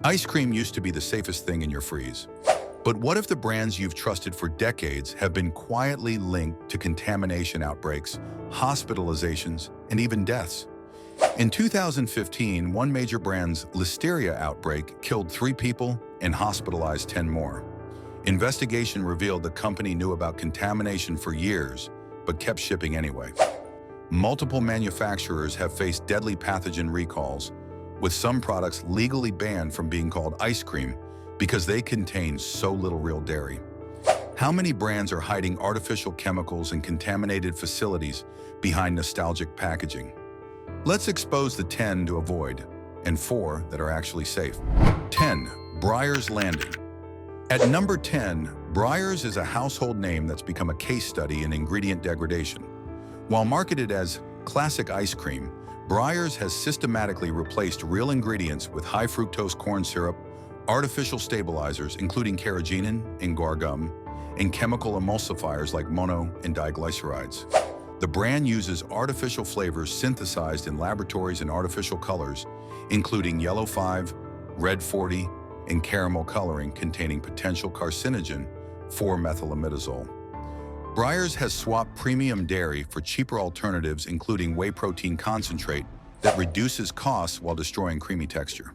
Ice cream used to be the safest thing in your freeze. But what if the brands you've trusted for decades have been quietly linked to contamination outbreaks, hospitalizations, and even deaths? In 2015, one major brand's Listeria outbreak killed 3 people and hospitalized 10 more. Investigation revealed the company knew about contamination for years, but kept shipping anyway. Multiple manufacturers have faced deadly pathogen recalls, with some products legally banned from being called ice cream because they contain so little real dairy. How many brands are hiding artificial chemicals and contaminated facilities behind nostalgic packaging? Let's expose the 10 to avoid, and 4 that are actually safe. 10. Breyers Landing. At number 10, Breyers is a household name that's become a case study in ingredient degradation. While marketed as classic ice cream, Breyers has systematically replaced real ingredients with high fructose corn syrup, artificial stabilizers including carrageenan and guar gum, and chemical emulsifiers like mono and diglycerides. The brand uses artificial flavors synthesized in laboratories and artificial colors, including yellow 5, red 40, and caramel coloring containing potential carcinogen 4-methylimidazole. Breyers has swapped premium dairy for cheaper alternatives including whey protein concentrate that reduces costs while destroying creamy texture.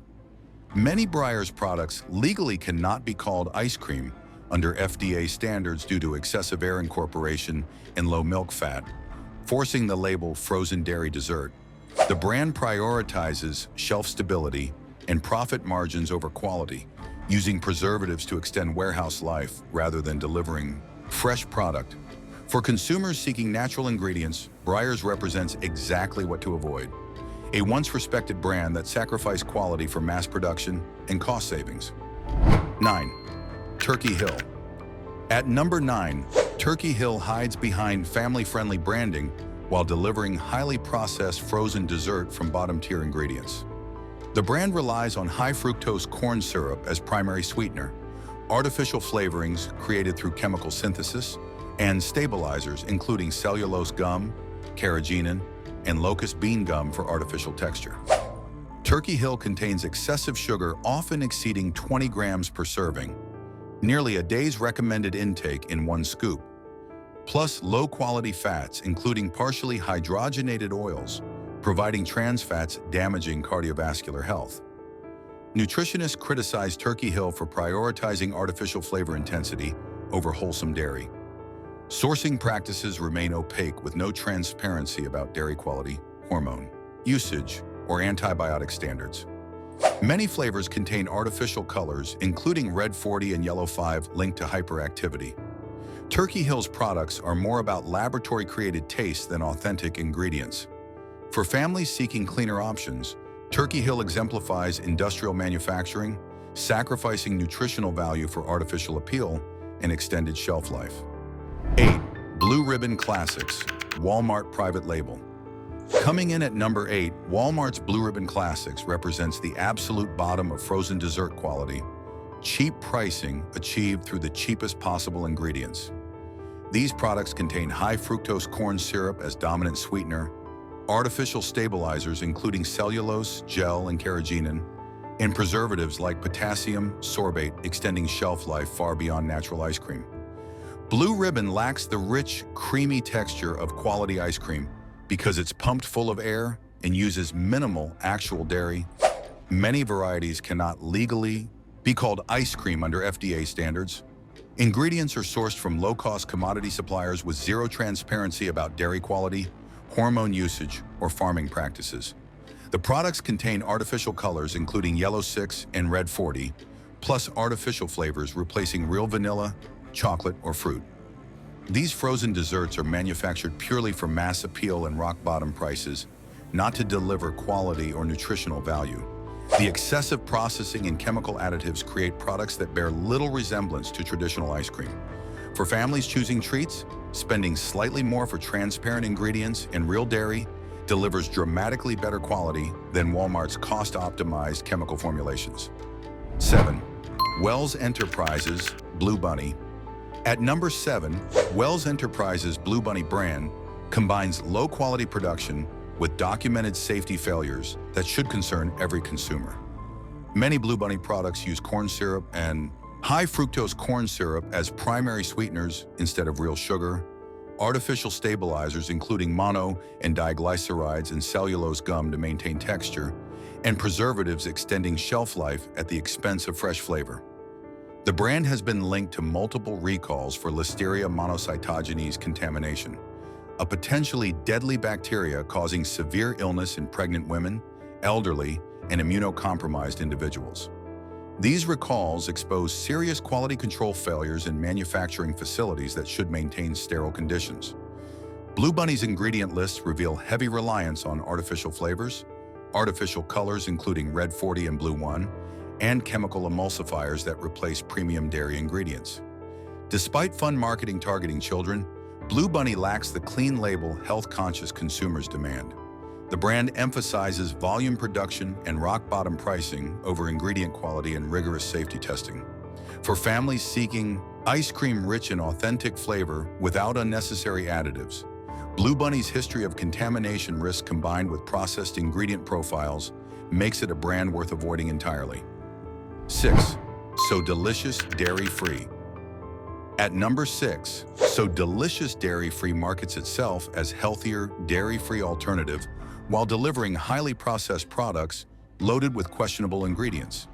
Many Breyers products legally cannot be called ice cream under FDA standards due to excessive air incorporation and low milk fat, forcing the label frozen dairy dessert. The brand prioritizes shelf stability and profit margins over quality, using preservatives to extend warehouse life rather than delivering fresh product. For consumers seeking natural ingredients, Breyers represents exactly what to avoid. A once-respected brand that sacrificed quality for mass production and cost savings. 9. Turkey Hill. At number 9, Turkey Hill hides behind family-friendly branding while delivering highly processed frozen dessert from bottom-tier ingredients. The brand relies on high-fructose corn syrup as primary sweetener, artificial flavorings created through chemical synthesis, and stabilizers including cellulose gum, carrageenan, and locust bean gum for artificial texture. Turkey Hill contains excessive sugar, often exceeding 20 grams per serving, nearly a day's recommended intake in one scoop, plus low-quality fats including partially hydrogenated oils, providing trans fats damaging cardiovascular health. Nutritionists criticize Turkey Hill for prioritizing artificial flavor intensity over wholesome dairy. Sourcing practices remain opaque with no transparency about dairy quality, hormone usage, or antibiotic standards. Many flavors contain artificial colors, including red 40 and yellow 5 linked to hyperactivity. Turkey Hill's products are more about laboratory-created taste than authentic ingredients. For families seeking cleaner options, Turkey Hill exemplifies industrial manufacturing, sacrificing nutritional value for artificial appeal and extended shelf life. 8. Blue Ribbon Classics, Walmart Private Label. Coming in at number 8, Walmart's Blue Ribbon Classics represents the absolute bottom of frozen dessert quality, cheap pricing achieved through the cheapest possible ingredients. These products contain high fructose corn syrup as dominant sweetener, artificial stabilizers including cellulose, gel, and carrageenan, and preservatives like potassium sorbate extending shelf life far beyond natural ice cream. Blue Ribbon lacks the rich, creamy texture of quality ice cream because it's pumped full of air and uses minimal actual dairy. Many varieties cannot legally be called ice cream under FDA standards. Ingredients are sourced from low-cost commodity suppliers with zero transparency about dairy quality, hormone usage, or farming practices. The products contain artificial colors including yellow 6 and red 40, plus artificial flavors replacing real vanilla, chocolate, or fruit. These frozen desserts are manufactured purely for mass appeal and rock-bottom prices, not to deliver quality or nutritional value. The excessive processing and chemical additives create products that bear little resemblance to traditional ice cream. For families choosing treats, spending slightly more for transparent ingredients and real dairy delivers dramatically better quality than Walmart's cost-optimized chemical formulations. 7. Wells Enterprises Blue Bunny. At number 7, Wells Enterprises Blue Bunny brand combines low-quality production with documented safety failures that should concern every consumer. Many Blue Bunny products use corn syrup and high-fructose corn syrup as primary sweeteners instead of real sugar, artificial stabilizers including mono and diglycerides and cellulose gum to maintain texture, and preservatives extending shelf life at the expense of fresh flavor. The brand has been linked to multiple recalls for Listeria monocytogenes contamination, a potentially deadly bacteria causing severe illness in pregnant women, elderly, and immunocompromised individuals. These recalls expose serious quality control failures in manufacturing facilities that should maintain sterile conditions. Blue Bunny's ingredient lists reveal heavy reliance on artificial flavors, artificial colors including Red 40 and Blue 1, and chemical emulsifiers that replace premium dairy ingredients. Despite fun marketing targeting children, Blue Bunny lacks the clean label health-conscious consumers demand. The brand emphasizes volume production and rock-bottom pricing over ingredient quality and rigorous safety testing. For families seeking ice cream rich in authentic flavor without unnecessary additives, Blue Bunny's history of contamination risk combined with processed ingredient profiles makes it a brand worth avoiding entirely. 6. So Delicious Dairy-Free. At number 6, So Delicious Dairy-Free markets itself as healthier, dairy-free alternative while delivering highly processed products loaded with questionable ingredients.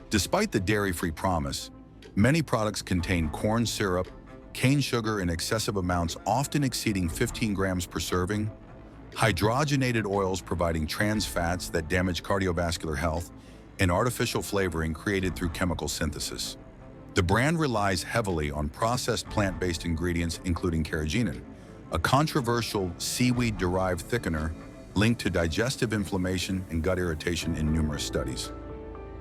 Despite the dairy-free promise, many products contain corn syrup, cane sugar in excessive amounts often exceeding 15 grams per serving, hydrogenated oils providing trans fats that damage cardiovascular health, and artificial flavoring created through chemical synthesis. The brand relies heavily on processed plant-based ingredients including carrageenan, a controversial seaweed-derived thickener linked to digestive inflammation and gut irritation in numerous studies.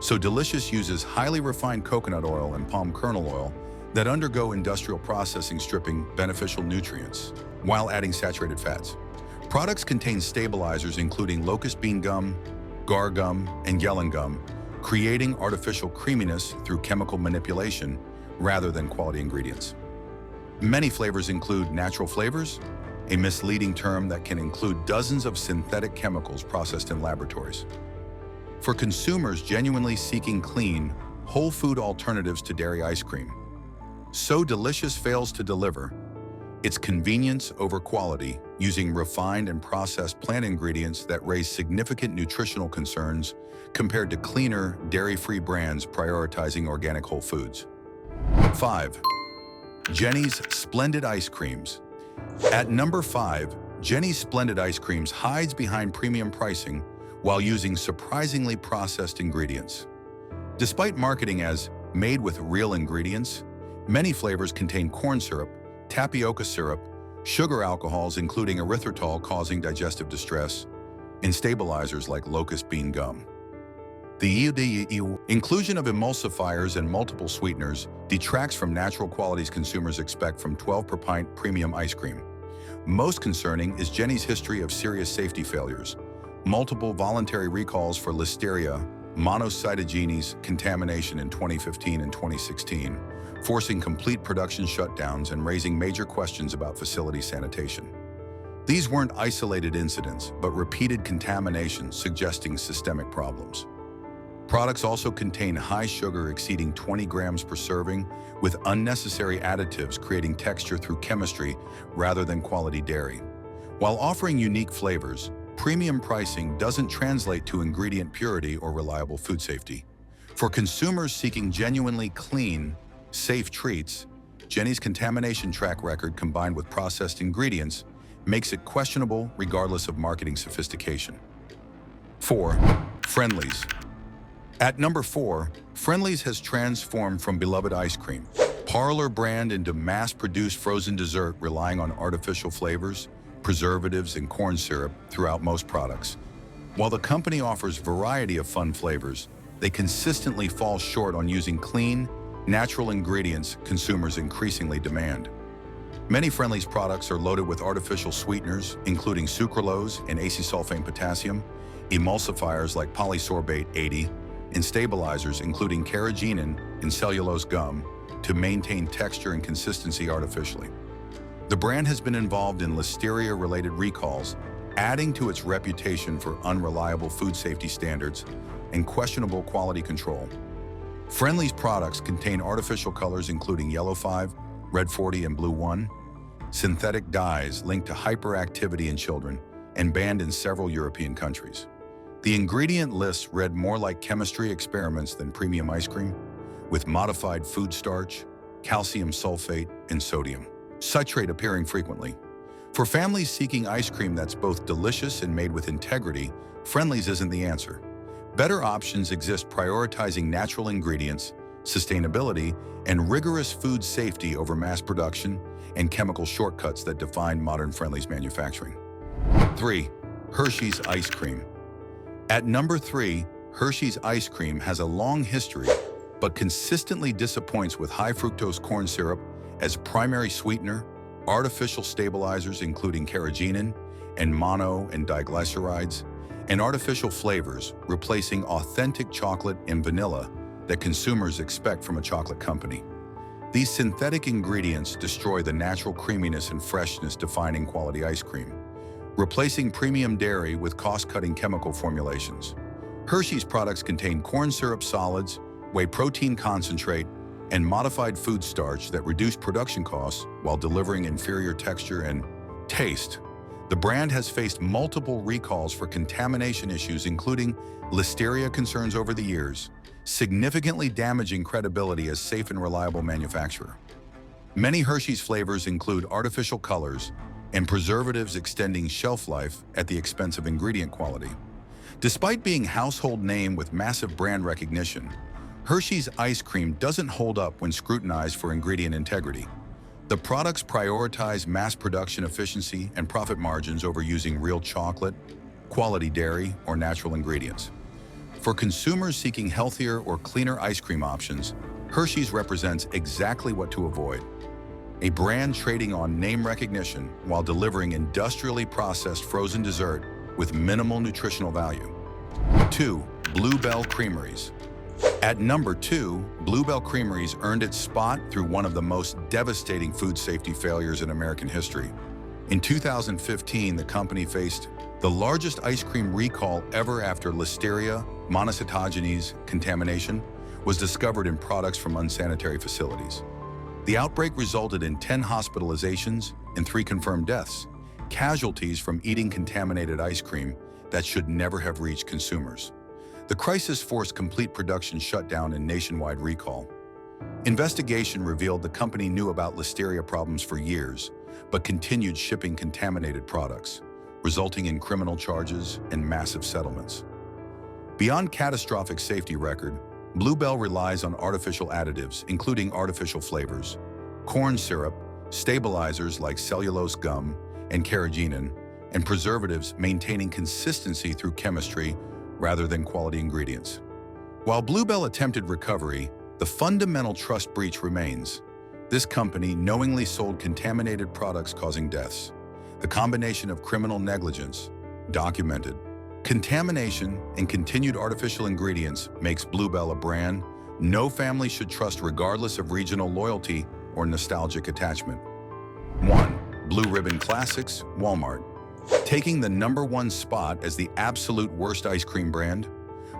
So Delicious uses highly refined coconut oil and palm kernel oil that undergo industrial processing stripping beneficial nutrients while adding saturated fats. Products contain stabilizers including locust bean gum, gar gum, and yellen gum, creating artificial creaminess through chemical manipulation rather than quality ingredients. Many flavors include natural flavors, a misleading term that can include dozens of synthetic chemicals processed in laboratories. For consumers genuinely seeking clean, whole food alternatives to dairy ice cream, So Delicious fails to deliver. Its convenience over quality, using refined and processed plant ingredients that raise significant nutritional concerns compared to cleaner, dairy-free brands prioritizing organic whole foods. 5. Jeni's Splendid Ice Creams. At number 5, Jeni's Splendid Ice Creams hides behind premium pricing while using surprisingly processed ingredients. Despite marketing as made with real ingredients, many flavors contain corn syrup, tapioca syrup, sugar alcohols including erythritol causing digestive distress, and stabilizers like locust bean gum. The inclusion of emulsifiers and multiple sweeteners detracts from natural qualities consumers expect from 12 per pint premium ice cream. Most concerning is Jeni's history of serious safety failures, multiple voluntary recalls for Listeria monocytogenes contamination in 2015 and 2016, forcing complete production shutdowns and raising major questions about facility sanitation. These weren't isolated incidents, but repeated contaminations suggesting systemic problems. Products also contain high sugar exceeding 20 grams per serving, with unnecessary additives creating texture through chemistry rather than quality dairy. While offering unique flavors, premium pricing doesn't translate to ingredient purity or reliable food safety. For consumers seeking genuinely clean, safe treats, Jeni's contamination track record combined with processed ingredients makes it questionable regardless of marketing sophistication. 4. Friendly's. At number 4, Friendly's has transformed from beloved ice cream, parlor brand into mass-produced frozen dessert relying on artificial flavors, preservatives, and corn syrup throughout most products. While the company offers variety of fun flavors, they consistently fall short on using clean, natural ingredients consumers increasingly demand. Many Friendly's products are loaded with artificial sweeteners, including sucralose and acesulfame potassium, emulsifiers like polysorbate 80, and stabilizers including carrageenan and cellulose gum to maintain texture and consistency artificially. The brand has been involved in Listeria-related recalls, adding to its reputation for unreliable food safety standards, and questionable quality control. Friendly's products contain artificial colors including Yellow 5, Red 40, and Blue 1, synthetic dyes linked to hyperactivity in children, and banned in several European countries. The ingredient lists read more like chemistry experiments than premium ice cream, with modified food starch, calcium sulfate, and sodium citrate appearing frequently. For families seeking ice cream that's both delicious and made with integrity, Friendly's isn't the answer. Better options exist prioritizing natural ingredients, sustainability, and rigorous food safety over mass production and chemical shortcuts that define modern Friendly's manufacturing. 3. Hershey's Ice Cream. At number 3, Hershey's Ice Cream has a long history, but consistently disappoints with high fructose corn syrup as primary sweetener, artificial stabilizers including carrageenan and mono and diglycerides, and artificial flavors replacing authentic chocolate and vanilla that consumers expect from a chocolate company. These synthetic ingredients destroy the natural creaminess and freshness defining quality ice cream, replacing premium dairy with cost-cutting chemical formulations. Hershey's products contain corn syrup solids, whey protein concentrate, and modified food starch that reduce production costs while delivering inferior texture and taste. The brand has faced multiple recalls for contamination issues, including listeria concerns over the years, significantly damaging credibility as safe and reliable manufacturer. Many Hershey's flavors include artificial colors and preservatives extending shelf life at the expense of ingredient quality. Despite being a household name with massive brand recognition, Hershey's ice cream doesn't hold up when scrutinized for ingredient integrity. The products prioritize mass production efficiency and profit margins over using real chocolate, quality dairy, or natural ingredients. For consumers seeking healthier or cleaner ice cream options, Hershey's represents exactly what to avoid. A brand trading on name recognition while delivering industrially processed frozen dessert with minimal nutritional value. 2. Blue Bell Creameries. At number 2, Blue Bell Creameries earned its spot through one of the most devastating food safety failures in American history. In 2015, the company faced the largest ice cream recall ever after Listeria monocytogenes contamination was discovered in products from unsanitary facilities. The outbreak resulted in 10 hospitalizations and 3 confirmed deaths, casualties from eating contaminated ice cream that should never have reached consumers. The crisis forced complete production shutdown and nationwide recall. Investigation revealed the company knew about Listeria problems for years, but continued shipping contaminated products, resulting in criminal charges and massive settlements. Beyond catastrophic safety record, Blue Bell relies on artificial additives, including artificial flavors, corn syrup, stabilizers like cellulose gum and carrageenan, and preservatives maintaining consistency through chemistry rather than quality ingredients. While Blue Bell attempted recovery, the fundamental trust breach remains. This company knowingly sold contaminated products causing deaths. The combination of criminal negligence, documented, contamination, and continued artificial ingredients makes Blue Bell a brand no family should trust regardless of regional loyalty or nostalgic attachment. 1. Blue Ribbon Classics, Walmart. Taking the number 1 spot as the absolute worst ice cream brand,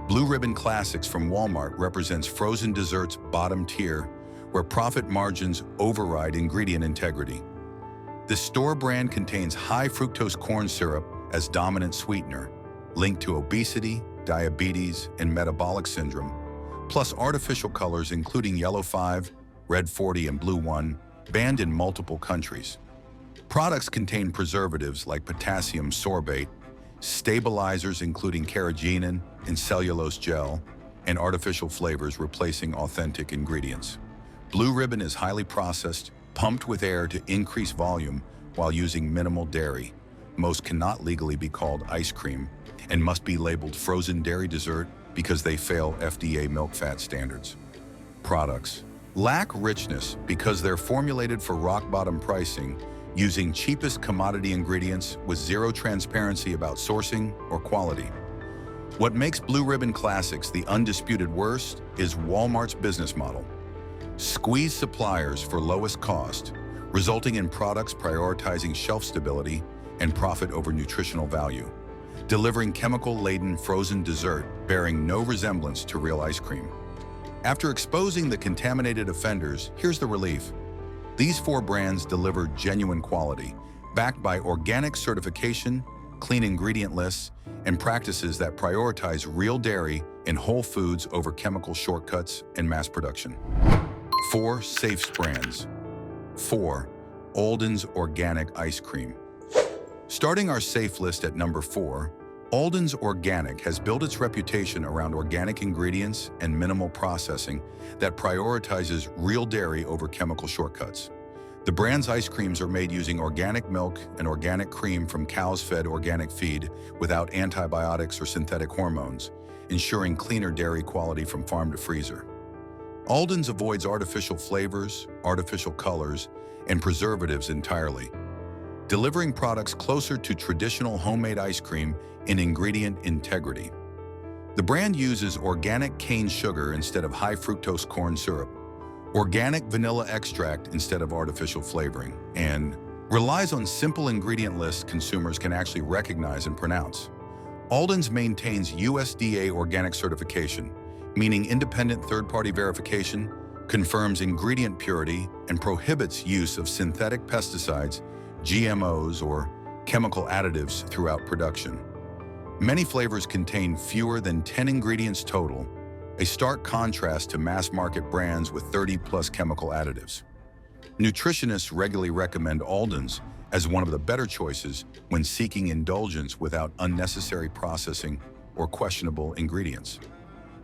Blue Ribbon Classics from Walmart represents frozen desserts bottom tier, where profit margins override ingredient integrity. This store brand contains high fructose corn syrup as dominant sweetener, linked to obesity, diabetes, and metabolic syndrome, plus artificial colors including Yellow 5, Red 40, and Blue 1, banned in multiple countries. Products contain preservatives like potassium sorbate, stabilizers including carrageenan and cellulose gel, and artificial flavors replacing authentic ingredients. Blue Ribbon is highly processed, pumped with air to increase volume while using minimal dairy. Most cannot legally be called ice cream and must be labeled frozen dairy dessert because they fail FDA milk fat standards. Products lack richness because they're formulated for rock-bottom pricing using cheapest commodity ingredients with zero transparency about sourcing or quality. What makes Blue Ribbon Classics the undisputed worst is Walmart's business model. Squeeze suppliers for lowest cost, resulting in products prioritizing shelf stability and profit over nutritional value. delivering chemical-laden frozen dessert bearing no resemblance to real ice cream. After exposing the contaminated offenders, here's the relief. These 4 brands deliver genuine quality, backed by organic certification, clean ingredient lists, and practices that prioritize real dairy and whole foods over chemical shortcuts and mass production. 4 safe brands. 4. Alden's Organic Ice Cream. Starting our safe list at number 4, Alden's Organic has built its reputation around organic ingredients and minimal processing that prioritizes real dairy over chemical shortcuts. The brand's ice creams are made using organic milk and organic cream from cows fed organic feed without antibiotics or synthetic hormones, ensuring cleaner dairy quality from farm to freezer. Alden's avoids artificial flavors, artificial colors, and preservatives entirely, delivering products closer to traditional homemade ice cream in ingredient integrity. The brand uses organic cane sugar instead of high fructose corn syrup, organic vanilla extract instead of artificial flavoring, and relies on simple ingredient lists consumers can actually recognize and pronounce. Alden's maintains USDA organic certification, meaning independent third-party verification, confirms ingredient purity, and prohibits use of synthetic pesticides, GMOs, or chemical additives throughout production. Many flavors contain fewer than 10 ingredients total, a stark contrast to mass-market brands with 30-plus chemical additives. Nutritionists regularly recommend Alden's as one of the better choices when seeking indulgence without unnecessary processing or questionable ingredients.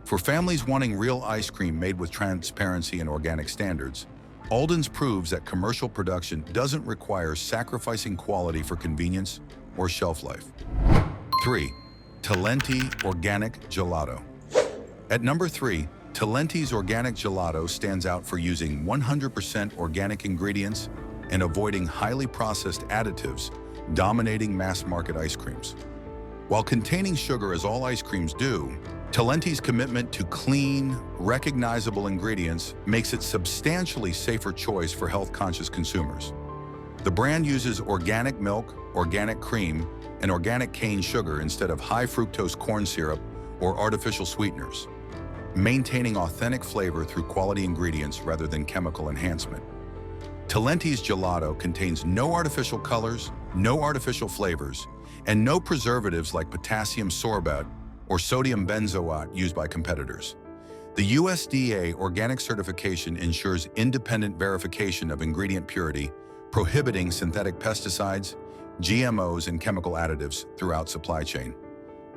For families wanting real ice cream made with transparency and organic standards, Alden's proves that commercial production doesn't require sacrificing quality for convenience or shelf life. 3. Talenti Organic Gelato. At number 3, Talenti's Organic Gelato stands out for using 100% organic ingredients and avoiding highly processed additives dominating mass-market ice creams. While containing sugar as all ice creams do, Talenti's commitment to clean, recognizable ingredients makes it substantially safer choice for health-conscious consumers. The brand uses organic milk, organic cream, and organic cane sugar instead of high fructose corn syrup or artificial sweeteners, maintaining authentic flavor through quality ingredients rather than chemical enhancement. Talenti's gelato contains no artificial colors, no artificial flavors, and no preservatives like potassium sorbate or sodium benzoate used by competitors. The USDA organic certification ensures independent verification of ingredient purity, prohibiting synthetic pesticides, GMOs, and chemical additives throughout supply chain.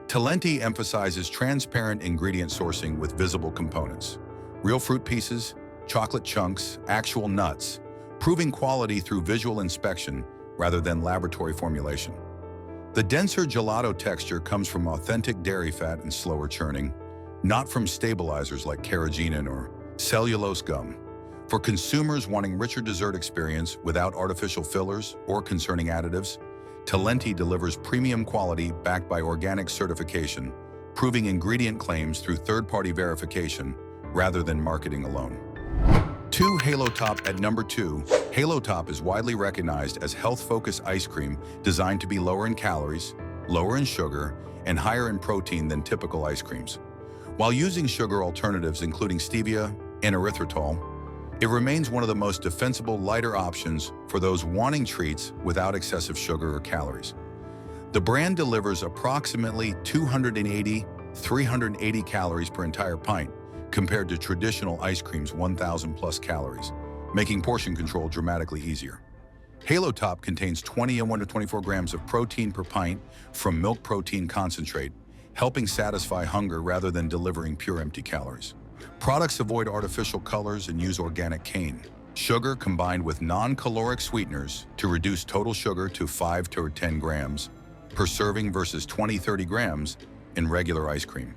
Talenti emphasizes transparent ingredient sourcing with visible components, real fruit pieces, chocolate chunks, actual nuts, proving quality through visual inspection rather than laboratory formulation. The denser gelato texture comes from authentic dairy fat and slower churning, not from stabilizers like carrageenan or cellulose gum. For consumers wanting richer dessert experience without artificial fillers or concerning additives, Talenti delivers premium quality backed by organic certification, proving ingredient claims through third-party verification rather than marketing alone. 2. Halo Top. At number 2, Halo Top is widely recognized as health-focused ice cream designed to be lower in calories, lower in sugar, and higher in protein than typical ice creams. While using sugar alternatives including stevia and erythritol, it remains one of the most defensible, lighter options for those wanting treats without excessive sugar or calories. The brand delivers approximately 280-380 calories per entire pint, compared to traditional ice cream's 1,000 plus calories, making portion control dramatically easier. Halo Top contains 21 to 24 grams of protein per pint from milk protein concentrate, helping satisfy hunger rather than delivering pure empty calories. Products avoid artificial colors and use organic cane sugar combined with non-caloric sweeteners to reduce total sugar to 5 to 10 grams per serving versus 20-30 grams in regular ice cream.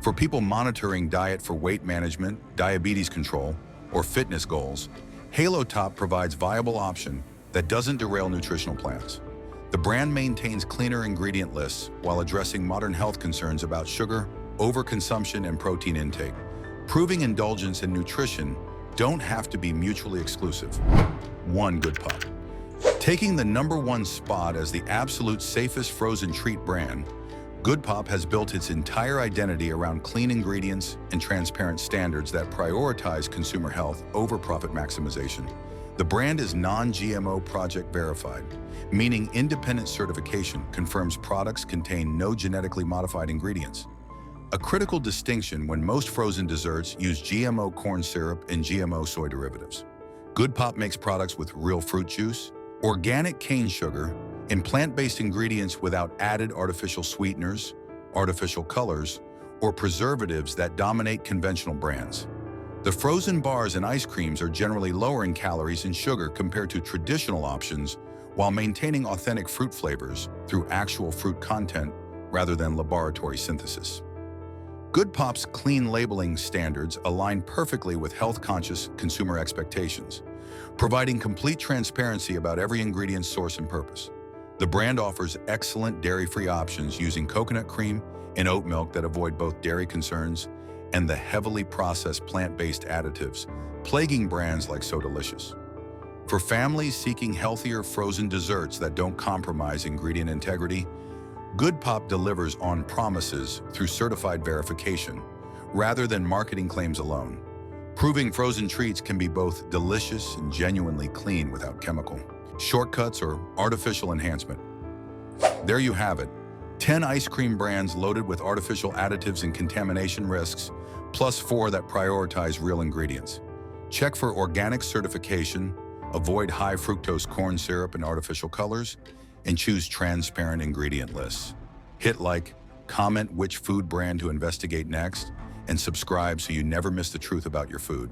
For people monitoring diet for weight management, diabetes control, or fitness goals, Halo Top provides a viable option that doesn't derail nutritional plans. The brand maintains cleaner ingredient lists while addressing modern health concerns about sugar, overconsumption, and protein intake, proving indulgence and nutrition don't have to be mutually exclusive. 1. Good Pop. Taking the #1 spot as the absolute safest frozen treat brand, Good Pop has built its entire identity around clean ingredients and transparent standards that prioritize consumer health over profit maximization. The brand is non-GMO project verified, meaning independent certification confirms products contain no genetically modified ingredients. A critical distinction when most frozen desserts use GMO corn syrup and GMO soy derivatives. Good Pop makes products with real fruit juice, organic cane sugar, and plant-based ingredients without added artificial sweeteners, artificial colors, or preservatives that dominate conventional brands. The frozen bars and ice creams are generally lower in calories and sugar compared to traditional options, while maintaining authentic fruit flavors through actual fruit content rather than laboratory synthesis. Good Pop's clean labeling standards align perfectly with health-conscious consumer expectations, providing complete transparency about every ingredient's source and purpose. The brand offers excellent dairy-free options using coconut cream and oat milk that avoid both dairy concerns and the heavily processed plant-based additives plaguing brands like So Delicious. For families seeking healthier frozen desserts that don't compromise ingredient integrity, Good Pop delivers on promises through certified verification, rather than marketing claims alone, proving frozen treats can be both delicious and genuinely clean without chemical shortcuts or artificial enhancement. There you have it, 10 ice cream brands loaded with artificial additives and contamination risks, plus 4 that prioritize real ingredients. Check for organic certification, avoid high fructose corn syrup and artificial colors, and choose transparent ingredient lists. Hit like, comment which food brand to investigate next, and subscribe so you never miss the truth about your food.